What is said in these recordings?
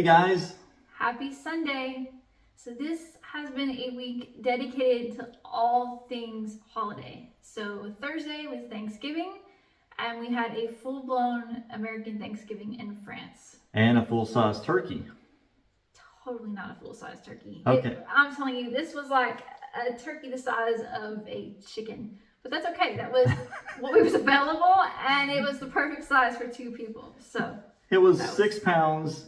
guys. Happy Sunday. So this has been a week dedicated to all things holiday. So Thursday was Thanksgiving, and we had a full-blown American Thanksgiving in France. And a full-size turkey. Totally not a full-size turkey. Okay. I'm telling you, this was like a turkey the size of a chicken. But that's okay. That was what was available, and it was the perfect size for 2 people. So it was 6 pounds,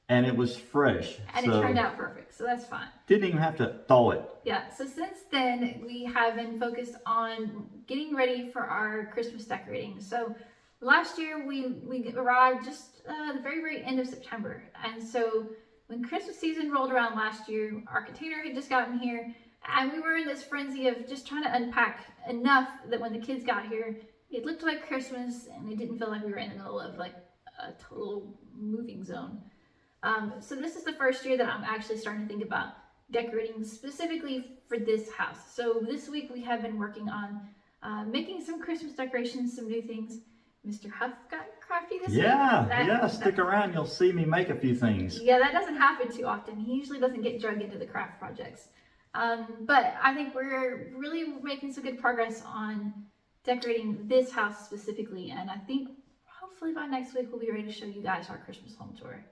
and it was fresh. And it turned out perfect, so that's fine. Didn't even have to thaw it. Yeah, so since then, we have been focused on getting ready for our Christmas decorating. So last year, we arrived just the very end of September. And so when Christmas season rolled around last year, our container had just gotten here, and we were in this frenzy of just trying to unpack enough that when the kids got here, it looked like Christmas, and it didn't feel like we were in the middle of like a total moving zone. So this is the first year that I'm actually starting to think about decorating specifically for this house. So this week we have been working on making some Christmas decorations, some new things. Mr. Huff got crafty this week. Yeah, stick around. You'll see me make a few things. Yeah, that doesn't happen too often. He usually doesn't get dragged into the craft projects. But I think we're really making some good progress on decorating this house specifically. And I think hopefully by next week we'll be ready to show you guys our Christmas home tour.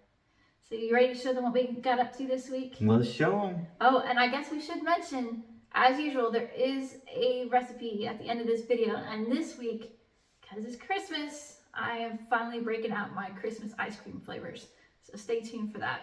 So you ready to show them what we got up to this week? Let's show them. Oh, and I guess we should mention, as usual, there is a recipe at the end of this video. And this week, because it's Christmas, I am finally breaking out my Christmas ice cream flavors. So stay tuned for that.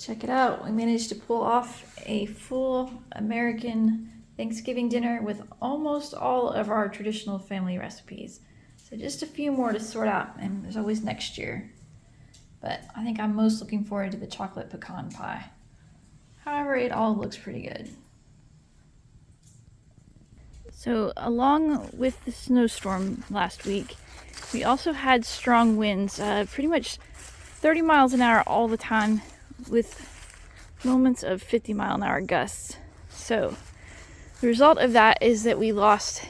Check it out. We managed to pull off a full American Thanksgiving dinner with almost all of our traditional family recipes. So just a few more to sort out, and there's always next year. But I think I'm most looking forward to the chocolate pecan pie. However, it all looks pretty good. So along with the snowstorm last week, we also had strong winds, pretty much 30 miles an hour all the time, with moments of 50-mile-an-hour gusts. So the result of that is that we lost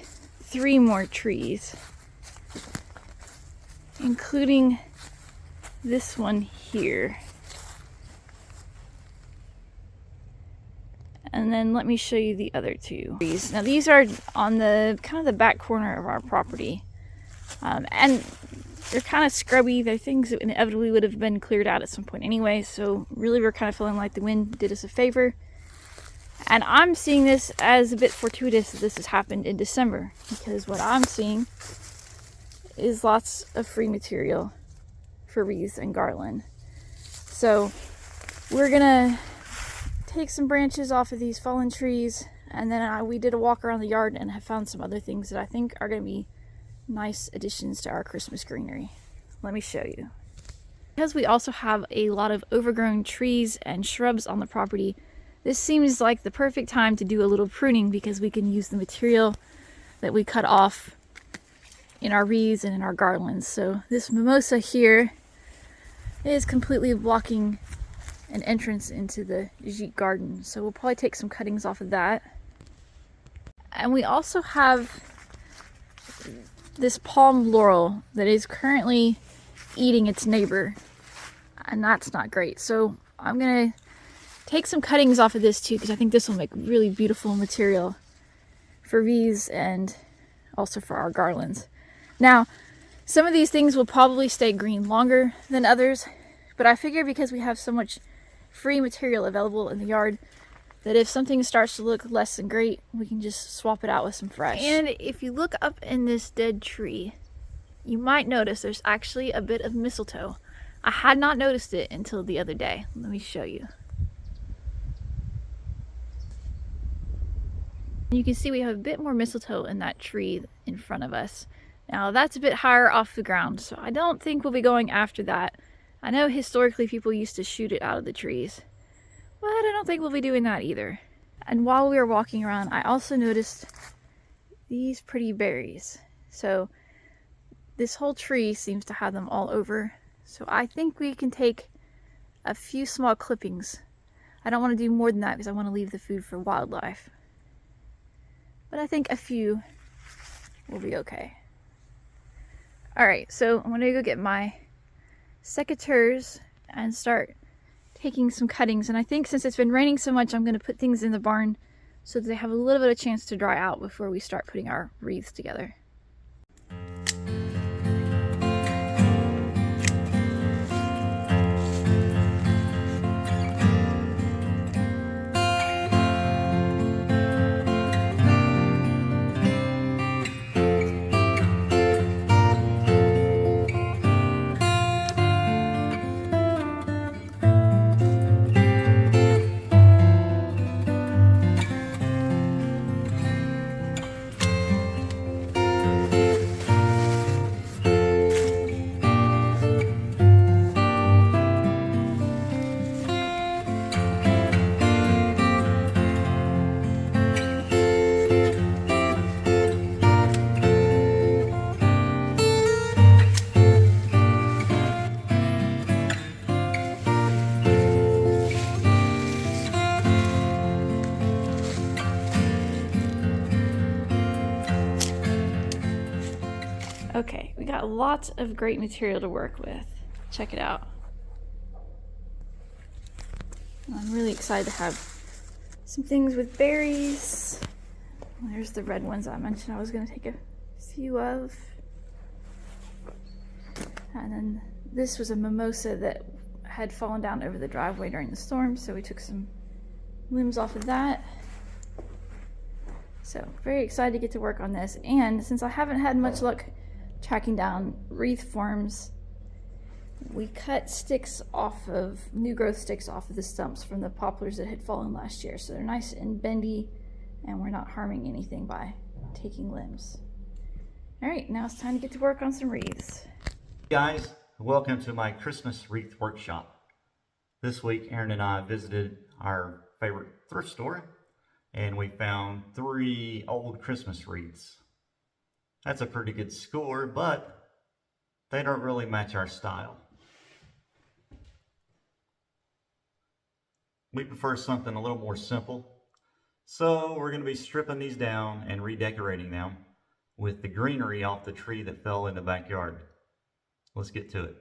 3 more trees, including this one here. And then let me show you the other 2 trees. Now these are on the kind of the back corner of our property, and they're kind of scrubby. They're things that inevitably would have been cleared out at some point anyway. So really we're kind of feeling like the wind did us a favor. And I'm seeing this as a bit fortuitous that this has happened in December, because what I'm seeing is lots of free material for wreaths and garland. So we're gonna take some branches off of these fallen trees, and then we did a walk around the yard and have found some other things that I think are gonna be nice additions to our Christmas greenery. Let me show you. Because we also have a lot of overgrown trees and shrubs on the property, this seems like the perfect time to do a little pruning, because we can use the material that we cut off in our wreaths and in our garlands. So this mimosa here is completely blocking an entrance into the gite garden. So we'll probably take some cuttings off of that. And we also have this palm laurel that is currently eating its neighbor, and that's not great. So I'm gonna take some cuttings off of this too, because I think this will make really beautiful material for wreaths and also for our garlands. Now, some of these things will probably stay green longer than others, but I figure because we have so much free material available in the yard that if something starts to look less than great, we can just swap it out with some fresh. And if you look up in this dead tree, you might notice there's actually a bit of mistletoe. I had not noticed it until the other day. Let me show you. You can see we have a bit more mistletoe in that tree in front of us. Now that's a bit higher off the ground, so I don't think we'll be going after that. I know historically people used to shoot it out of the trees, but I don't think we'll be doing that either. And while we were walking around, I also noticed these pretty berries. So this whole tree seems to have them all over. So I think we can take a few small clippings. I don't want to do more than that because I want to leave the food for wildlife. But I think a few will be okay. All right, so I'm gonna go get my secateurs and start taking some cuttings. And I think since it's been raining so much, I'm gonna put things in the barn so that they have a little bit of chance to dry out before we start putting our wreaths together. Okay, we got lots of great material to work with. Check it out. I'm really excited to have some things with berries. There's the red ones I mentioned I was going to take a few of. And then this was a mimosa that had fallen down over the driveway during the storm, so we took some limbs off of that. So very excited to get to work on this. And since I haven't had much luck tracking down wreath forms, we cut sticks off of, new growth sticks off of the stumps from the poplars that had fallen last year. So they're nice and bendy and we're not harming anything by taking limbs. All right, now it's time to get to work on some wreaths. Hey guys, welcome to my Christmas wreath workshop. This week, Aaron and I visited our favorite thrift store and we found 3 old Christmas wreaths. That's a pretty good score, but they don't really match our style. We prefer something a little more simple. So we're going to be stripping these down and redecorating them with the greenery off the tree that fell in the backyard. Let's get to it.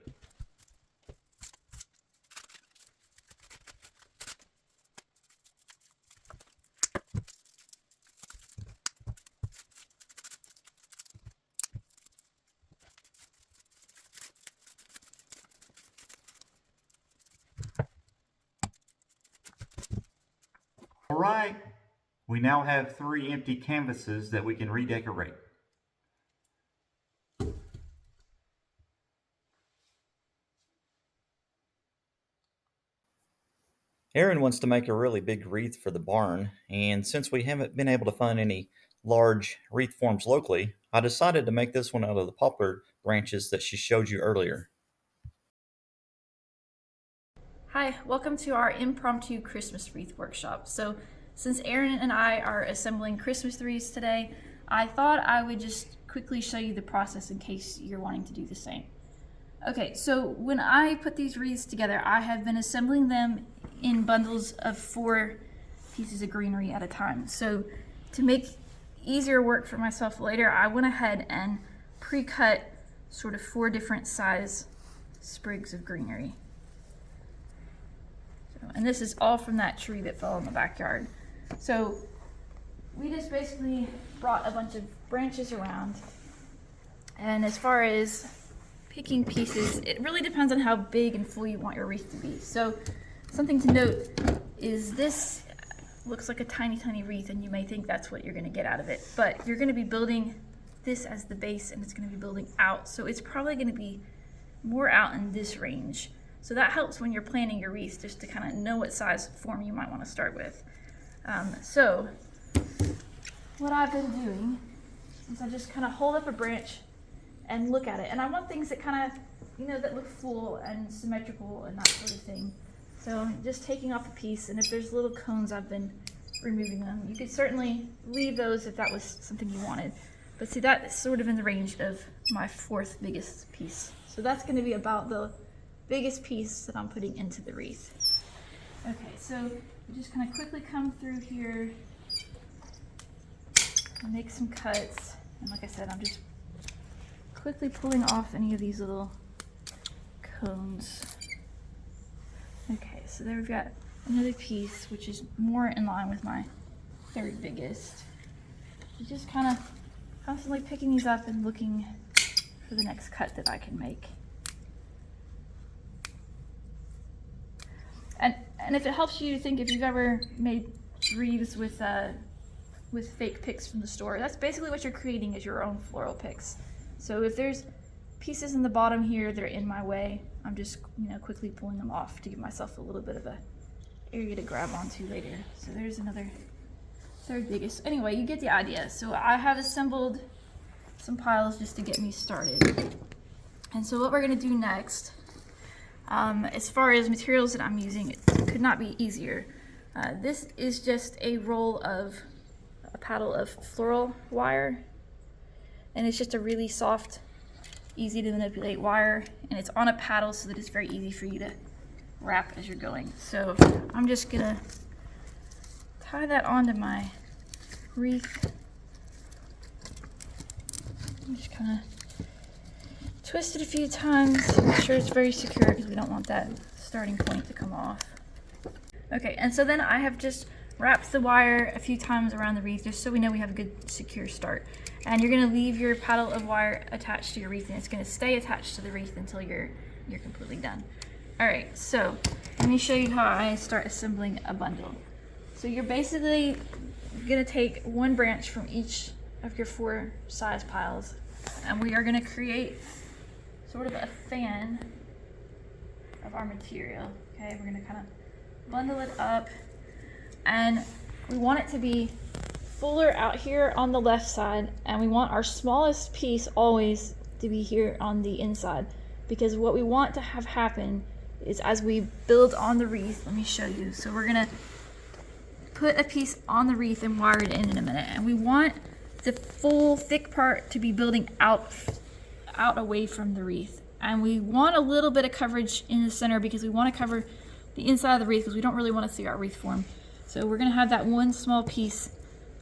All right, we now have 3 empty canvases that we can redecorate. Aaron wants to make a really big wreath for the barn, and since we haven't been able to find any large wreath forms locally, I decided to make this one out of the poplar branches that she showed you earlier. Hi, welcome to our impromptu Christmas wreath workshop. So since Aaron and I are assembling Christmas wreaths today, I thought I would just quickly show you the process in case you're wanting to do the same. Okay, so when I put these wreaths together, I have been assembling them in bundles of 4 pieces of greenery at a time. So to make easier work for myself later, I went ahead and pre-cut sort of 4 different size sprigs of greenery. And this is all from that tree that fell in the backyard. So we just basically brought a bunch of branches around. And as far as picking pieces, it really depends on how big and full you want your wreath to be. So something to note is this looks like a tiny, tiny wreath, and you may think that's what you're going to get out of it. But you're going to be building this as the base, and it's going to be building out. So it's probably going to be more out in this range. So that helps when you're planning your wreath, just to kind of know what size form you might want to start with. So what I've been doing is I just kind of hold up a branch and look at it. And I want things that kind of, you know, that look full and symmetrical and that sort of thing. So just taking off a piece, and if there's little cones, I've been removing them. You could certainly leave those if that was something you wanted. But see, that's sort of in the range of my 4th biggest piece. So that's going to be about the biggest piece that I'm putting into the wreath. Okay, so we just kind of quickly come through here and make some cuts. And like I said, I'm just quickly pulling off any of these little cones. Okay, so there we've got another piece, which is more in line with my 3rd biggest. So just kind of constantly picking these up and looking for the next cut that I can make. And if it helps you think, if you've ever made wreaths with fake picks from the store, that's basically what you're creating, is your own floral picks. So if there's pieces in the bottom here that are in my way, I'm just, you know, quickly pulling them off to give myself a little bit of a area to grab onto later. So there's another 3rd biggest. Anyway, you get the idea. So I have assembled some piles just to get me started. And so what we're going to do next, as far as materials that I'm using, it could not be easier. This is just a paddle of floral wire, and it's just a really soft, easy to manipulate wire, and it's on a paddle so that it's very easy for you to wrap as you're going. So I'm just gonna tie that onto my wreath. Just kind of twist it a few times, make sure it's very secure, because we don't want that starting point to come off. Okay, and so then I have just wrapped the wire a few times around the wreath, just so we know we have a good secure start. And you're gonna leave your paddle of wire attached to your wreath, and it's gonna stay attached to the wreath until you're completely done. All right, so let me show you how I start assembling a bundle. So you're basically gonna take 1 branch from each of your 4 size piles, and we are gonna create sort of a fan of our material. Okay, we're gonna kind of bundle it up, and we want it to be fuller out here on the left side, and we want our smallest piece always to be here on the inside, because what we want to have happen is, as we build on the wreath, let me show you. So we're gonna put a piece on the wreath and wire it in a minute, and we want the full thick part to be building out away from the wreath, and we want a little bit of coverage in the center, because we want to cover the inside of the wreath, because we don't really want to see our wreath form. So we're gonna have that one small piece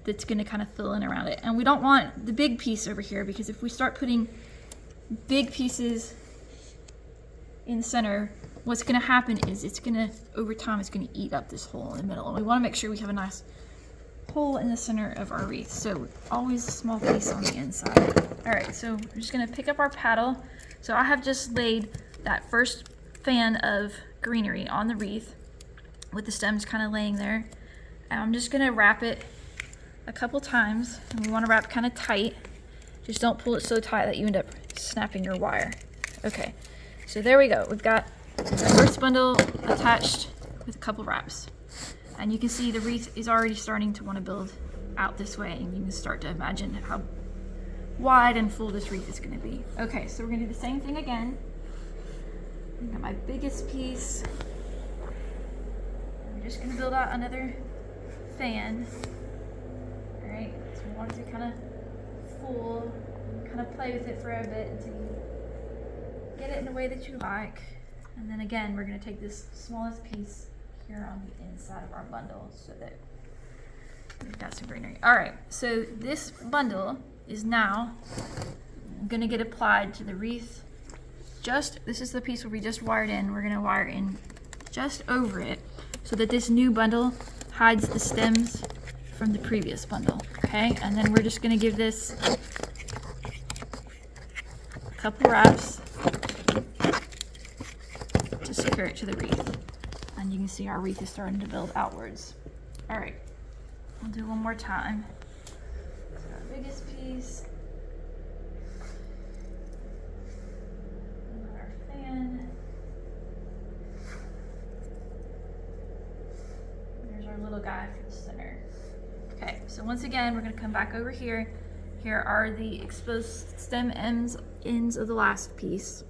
that's gonna kind of fill in around it, and we don't want the big piece over here, because if we start putting big pieces in the center, what's gonna happen is it's gonna, over time, it's gonna eat up this hole in the middle, and we want to make sure we have a nice hole in the center of our wreath. So always a small piece on the inside. All right, so we're just gonna pick up our paddle. So I have just laid that first fan of greenery on the wreath with the stems kind of laying there, and I'm just gonna wrap it a couple times, and we want to wrap kind of tight. Just don't pull it so tight that you end up snapping your wire. Okay, so there we go. We've got the first bundle attached with a couple wraps, and you can see the wreath is already starting to want to build out this way, and you can start to imagine how wide and full this wreath is going to be. Okay, so we're going to do the same thing again. I've got my biggest piece. I'm just going to build out another fan. Alright, so we want it to kind of full, kind of play with it for a bit until you get it in a way that you like. And then again, we're going to take this smallest piece here on the inside of our bundle so that we've got some greenery. Alright, so this bundle is now gonna get applied to the wreath. This is the piece where we just wired in. We're gonna wire in just over it so that this new bundle hides the stems from the previous bundle, okay? And then we're just gonna give this a couple wraps to secure it to the wreath. And you can see our wreath is starting to build outwards. All right, I'll do one more time. So our biggest piece. And our fan. There's our little guy for the center. Okay, so once again, we're gonna come back over here. Here are the exposed stem ends of the last piece.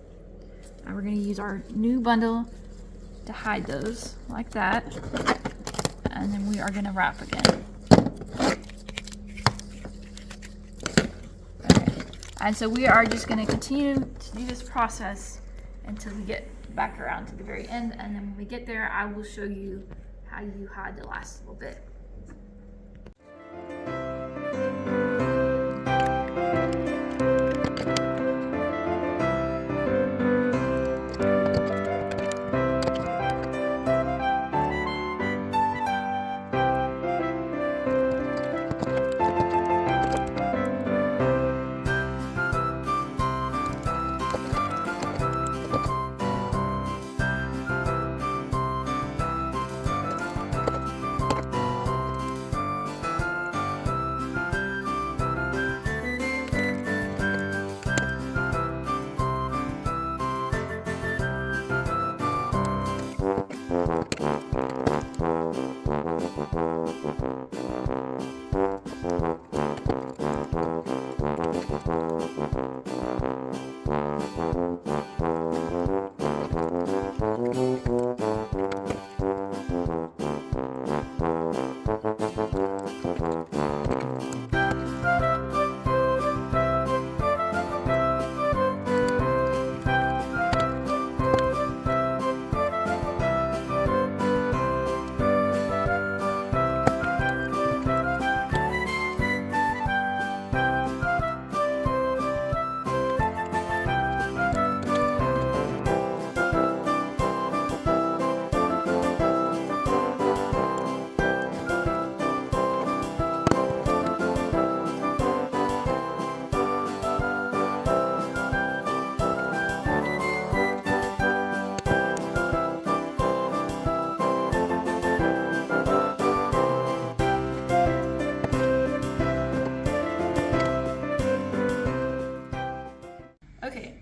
And we're gonna use our new bundle to hide those like that. And then we are gonna wrap again. Okay. And so we are just gonna continue to do this process until we get back around to the very end. And then when we get there, I will show you how you hide the last little bit.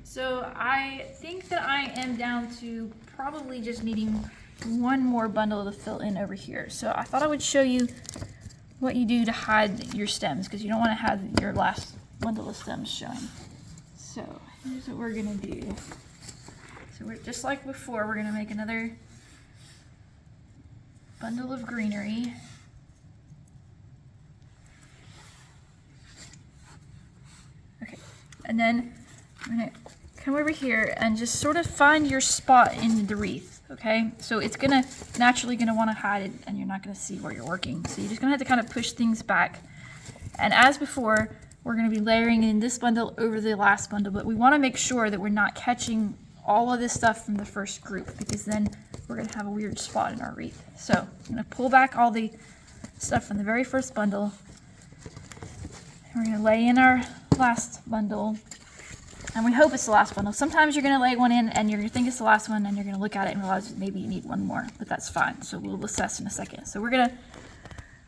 So I think that I am down to probably just needing one more bundle to fill in over here. So I thought I would show you what you do to hide your stems, because you don't want to have your last bundle of stems showing. So here's what we're gonna do. So we're just like before, we're gonna make another bundle of greenery. Okay, and then I'm gonna come over here and just sort of find your spot in the wreath, okay? So it's naturally gonna wanna hide it, and you're not gonna see where you're working. So you're just gonna have to kind of push things back. And as before, we're gonna be layering in this bundle over the last bundle, but we wanna make sure that we're not catching all of this stuff from the first group, because then we're gonna have a weird spot in our wreath. So I'm gonna pull back all the stuff from the very first bundle, and we're gonna lay in our last bundle. And we hope it's the last bundle. Sometimes you're gonna lay one in and you're gonna think it's the last one, and you're gonna look at it and realize maybe you need one more, but that's fine. So we'll assess in a second. So we're gonna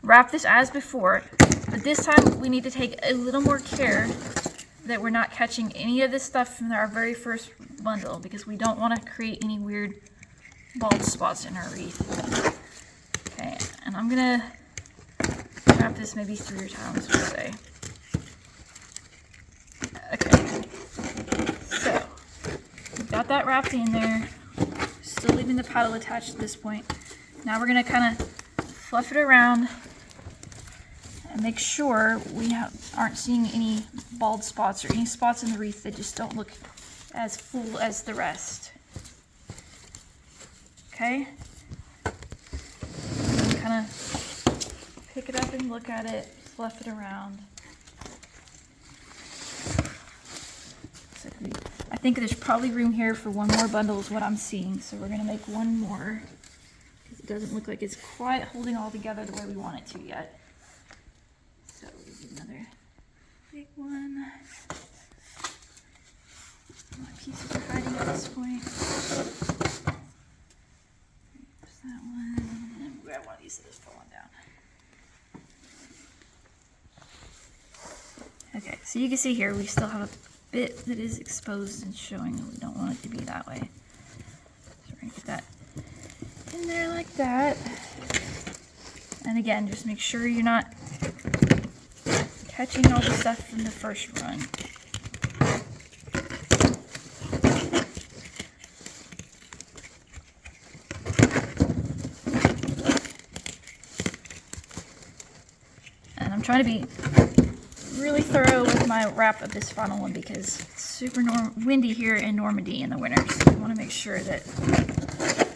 wrap this as before, but this time we need to take a little more care that we're not catching any of this stuff from our very first bundle, because we don't wanna create any weird bald spots in our wreath. Okay, and I'm gonna wrap this maybe 3 times, we'll say. Okay, so we've got that wrapped in there, still leaving the paddle attached at this point. Now we're gonna kind of fluff it around and make sure we aren't seeing any bald spots or any spots in the wreath that just don't look as full as the rest. Okay, kind of pick it up and look at it, fluff it around. think there's probably room here for one more bundle is what I'm seeing. So we're gonna make one more because it doesn't look like it's quite holding all together the way we want it to yet. So we'll do another big one. My pieces are hiding at this point. There's that one. And we'll grab one of these that has fallen down. Okay, so you can see here we still have a bit that is exposed and showing, and we don't want it to be that way. So we're gonna get that in there like that. And again, just make sure you're not catching all the stuff from the first run. And I'm trying to be really thorough with my wrap of this final one because it's super windy here in Normandy in the winter. So I want to make sure that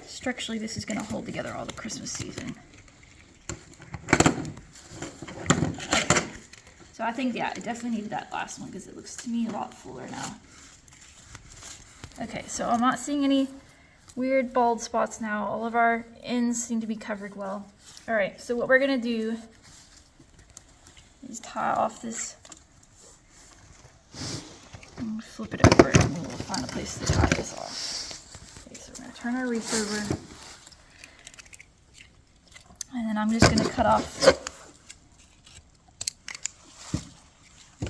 structurally this is going to hold together all the Christmas season. So I think, yeah, it definitely needed that last one because it looks to me a lot fuller now. Okay, so I'm not seeing any weird bald spots now. All of our ends seem to be covered well. All right, so what we're going to do is tie off this. I'm going to flip it over and we'll find a place to tie this off. Okay, so we're going to turn our wreath over. And then I'm just going to cut off,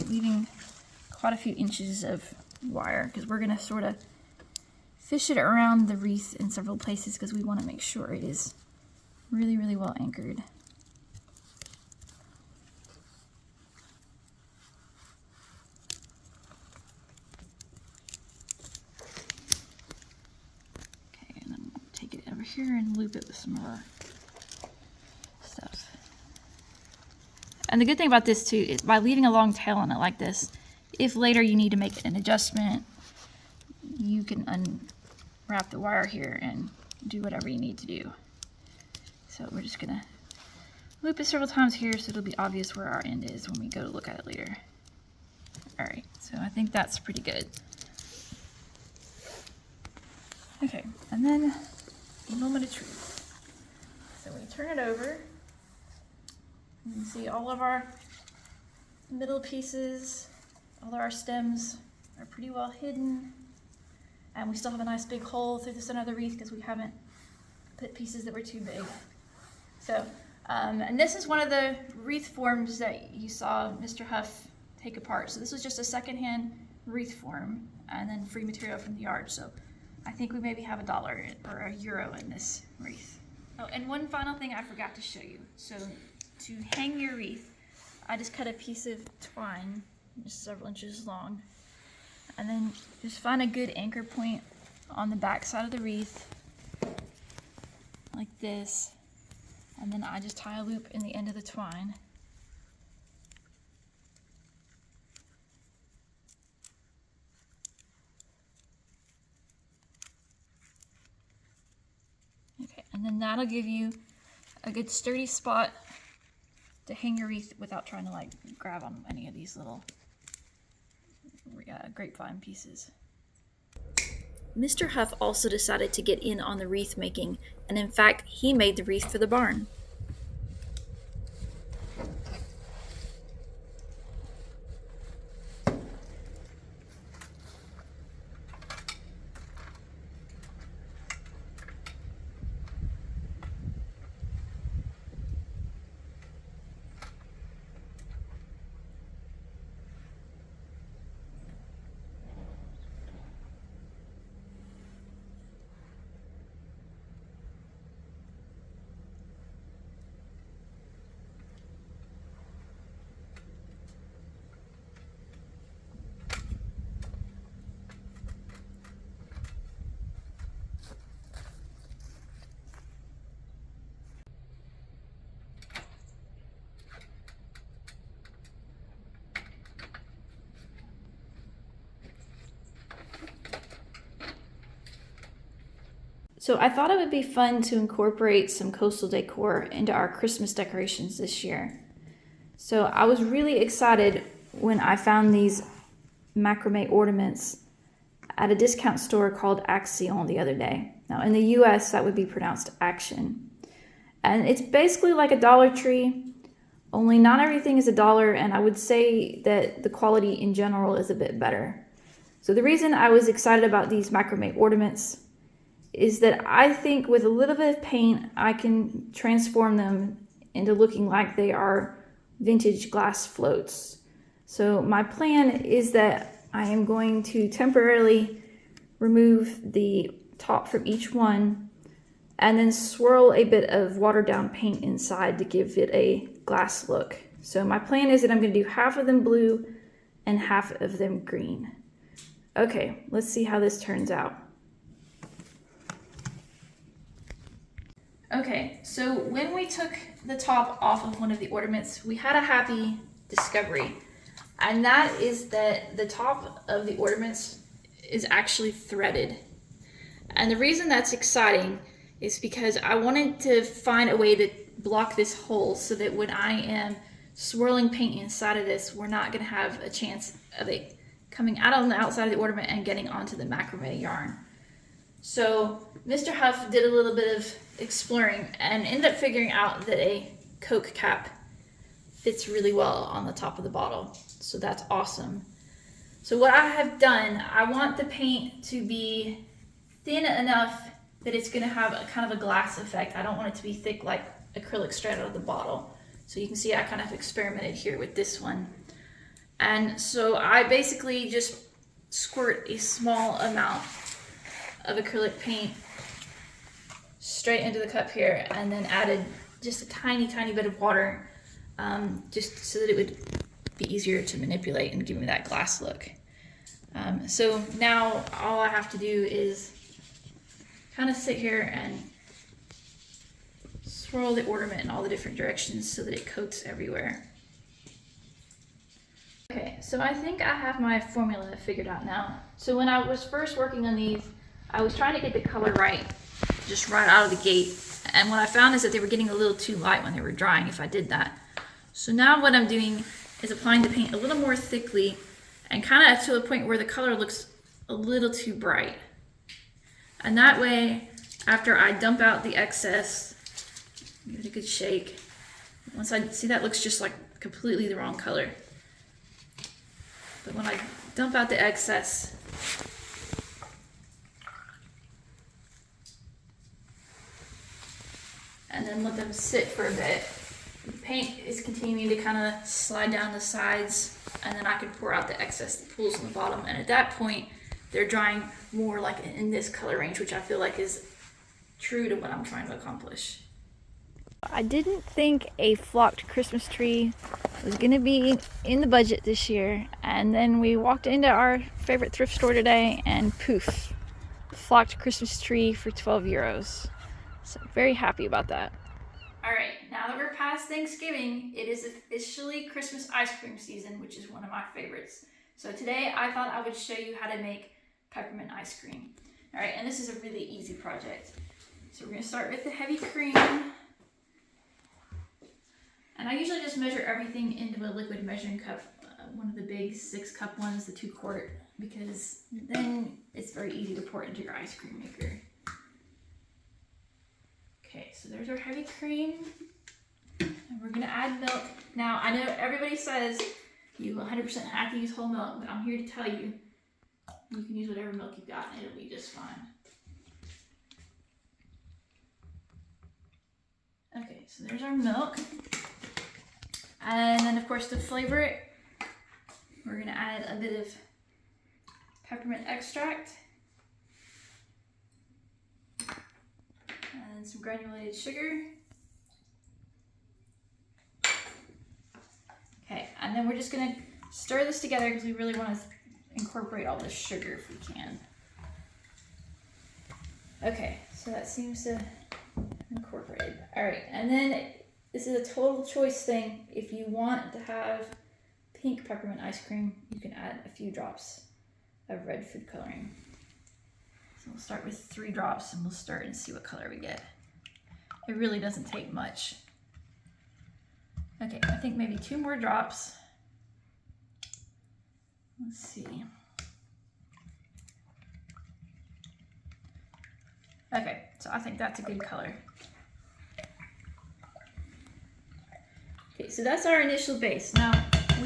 leaving quite a few inches of wire because we're going to sort of fish it around the wreath in several places because we want to make sure it is really, really well anchored. Okay, and then we'll take it over here and loop it with some more stuff. And the good thing about this too is by leaving a long tail on it like this, if later you need to make an adjustment, you can unwrap the wire here and do whatever you need to do. So we're just gonna loop it several times here so it'll be obvious where our end is when we go to look at it later. All right, so I think that's pretty good. Okay, and then a moment of truth. So we turn it over. You can see all of our middle pieces, all of our stems are pretty well hidden. And we still have a nice big hole through the center of the wreath because we haven't put pieces that were too big. So, and this is one of the wreath forms that you saw Mr. Huff take apart. So this was just a secondhand wreath form and then free material from the yard. So I think we maybe have $1 or €1 in this wreath. Oh, and one final thing I forgot to show you. So to hang your wreath, I just cut a piece of twine, just several inches long, and then just find a good anchor point on the back side of the wreath, like this, and then I just tie a loop in the end of the twine. Okay, and then that'll give you a good sturdy spot to hang your wreath without trying to like grab on any of these little grapevine pieces. Mr. Huff also decided to get in on the wreath making, and in fact, he made the wreath for the barn. So I thought it would be fun to incorporate some coastal decor into our Christmas decorations this year. So I was really excited when I found these macrame ornaments at a discount store called Action the other day. Now in the US that would be pronounced Action. And it's basically like a Dollar Tree, only not everything is $1, and I would say that the quality in general is a bit better. So the reason I was excited about these macrame ornaments is that I think with a little bit of paint, I can transform them into looking like they are vintage glass floats. So my plan is that I am going to temporarily remove the top from each one and then swirl a bit of watered down paint inside to give it a glass look. So my plan is that I'm going to do half of them blue and half of them green. Okay, let's see how this turns out. Okay, so when we took the top off of one of the ornaments, we had a happy discovery. And that is that the top of the ornaments is actually threaded. And the reason that's exciting is because I wanted to find a way to block this hole so that when I am swirling paint inside of this, we're not going to have a chance of it coming out on the outside of the ornament and getting onto the macrame yarn. So Mr. Huff did a little bit of exploring and ended up figuring out that a Coke cap fits really well on the top of the bottle. So that's awesome. So what I have done, I want the paint to be thin enough that it's going to have a kind of a glass effect. I don't want it to be thick like acrylic straight out of the bottle. So you can see I kind of experimented here with this one. And so I basically just squirt a small amount of acrylic paint straight into the cup here and then added just a tiny bit of water just so that it would be easier to manipulate and give me that glass look. So now all I have to do is kind of sit here and swirl the ornament in all the different directions so that it coats everywhere. Okay, so I think I have my formula figured out now. So when I was first working on these, I was trying to get the color right, just right out of the gate. And what I found is that they were getting a little too light when they were drying if I did that. So now what I'm doing is applying the paint a little more thickly and kind of to the point where the color looks a little too bright. And that way, after I dump out the excess, give it a good shake. Once I see that looks just like completely the wrong color. But when I dump out the excess, and then let them sit for a bit, the paint is continuing to kind of slide down the sides, and then I can pour out the excess that pools on the bottom. And at that point, they're drying more like in this color range, which I feel like is true to what I'm trying to accomplish. I didn't think a flocked Christmas tree was gonna be in the budget this year, and then we walked into our favorite thrift store today and poof, flocked Christmas tree for 12 euros. So very happy about that. All right, now that we're past Thanksgiving, it is officially Christmas ice cream season, which is one of my favorites. So today I thought I would show you how to make peppermint ice cream. All right, and this is a really easy project. So we're gonna start with the heavy cream. And I usually just measure everything into a liquid measuring cup, one of the big 6-cup ones, the 2-quart, because then it's very easy to pour it into your ice cream maker. Okay, so there's our heavy cream, and we're gonna add milk. Now, I know everybody says you 100% have to use whole milk, but I'm here to tell you, you can use whatever milk you've got and it'll be just fine. Okay, so there's our milk. And then of course to flavor it, we're gonna add a bit of peppermint extract and some granulated sugar. Okay, and then we're just gonna stir this together because we really want to incorporate all the sugar if we can. Okay, so that seems to incorporate. All right, and then this is a total choice thing. If you want to have pink peppermint ice cream, you can add a few drops of red food coloring. So we'll start with 3 drops and we'll stir it and see what color we get. It really doesn't take much. Okay, I think maybe 2 more drops. Let's see. Okay, so I think that's a good color. Okay, so that's our initial base. Now,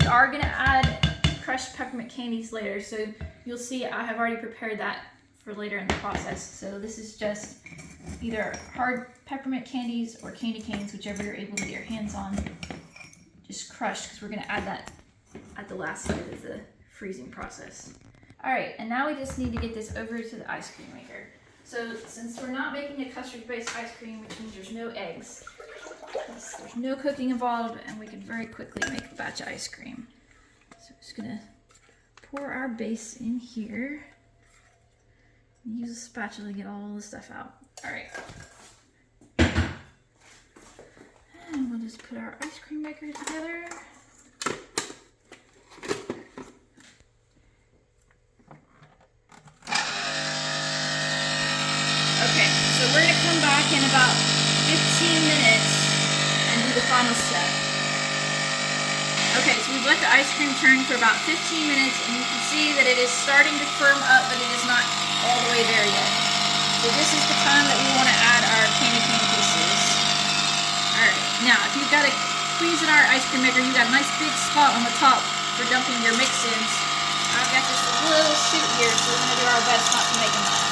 we are gonna add crushed peppermint candies later, so you'll see I have already prepared that for later in the process. So this is just either hard peppermint candies or candy canes, whichever you're able to get your hands on, just crushed, because we're gonna add that at the last step of the freezing process. All right, and now we just need to get this over to the ice cream maker. So since we're not making a custard-based ice cream, which means there's no eggs, there's no cooking involved, and we can very quickly make a batch of ice cream. So I'm just gonna pour our base in here. Use a spatula to get all the stuff out. All right. And we'll just put our ice cream maker together. Okay, so we're gonna come back in about 15 minutes and do the final step. Okay, so we've let the ice cream turn for about 15 minutes, and you can see that it is starting to firm up, but it is not all the way there yet. So this is the time that we want to add our candy cane pieces. Alright, now if you've got a Cuisinart ice cream maker, you've got a nice big spot on the top for dumping your mix-ins. I've got this little chute here, so we're going to do our best not to make a mess.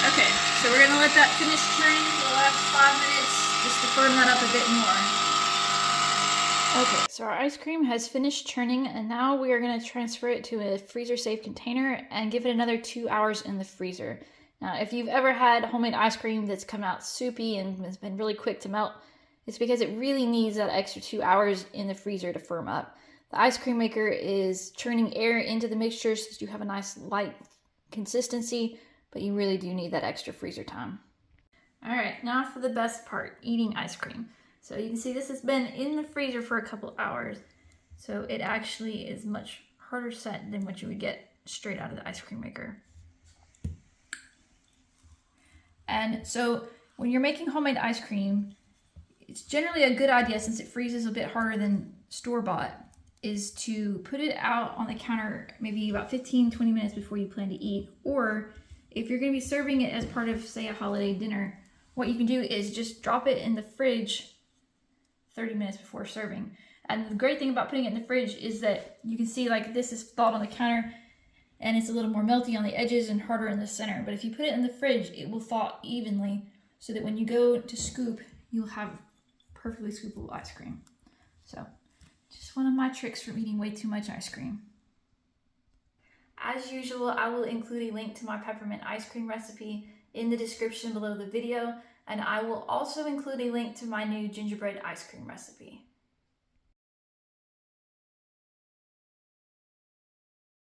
Okay, so we're going to let that finish turning for the last 5 minutes just to firm that up a bit more. Okay, so our ice cream has finished churning, and now we are going to transfer it to a freezer-safe container and give it another 2 hours in the freezer. Now, if you've ever had homemade ice cream that's come out soupy and has been really quick to melt, it's because it really needs that extra 2 hours in the freezer to firm up. The ice cream maker is churning air into the mixture so that you have a nice light consistency, but you really do need that extra freezer time. All right, now for the best part, eating ice cream. So you can see this has been in the freezer for a couple hours, so it actually is much harder set than what you would get straight out of the ice cream maker. And so when you're making homemade ice cream, it's generally a good idea, since it freezes a bit harder than store-bought, is to put it out on the counter maybe about 15-20 minutes before you plan to eat. Or if you're going to be serving it as part of, say, a holiday dinner, what you can do is just drop it in the fridge 30 minutes before serving. And the great thing about putting it in the fridge is that you can see, like, this is thawed on the counter and it's a little more melty on the edges and harder in the center. But if you put it in the fridge, it will thaw evenly so that when you go to scoop, you'll have perfectly scoopable ice cream. So just one of my tricks from eating way too much ice cream. As usual, I will include a link to my peppermint ice cream recipe in the description below the video, and I will also include a link to my new gingerbread ice cream recipe.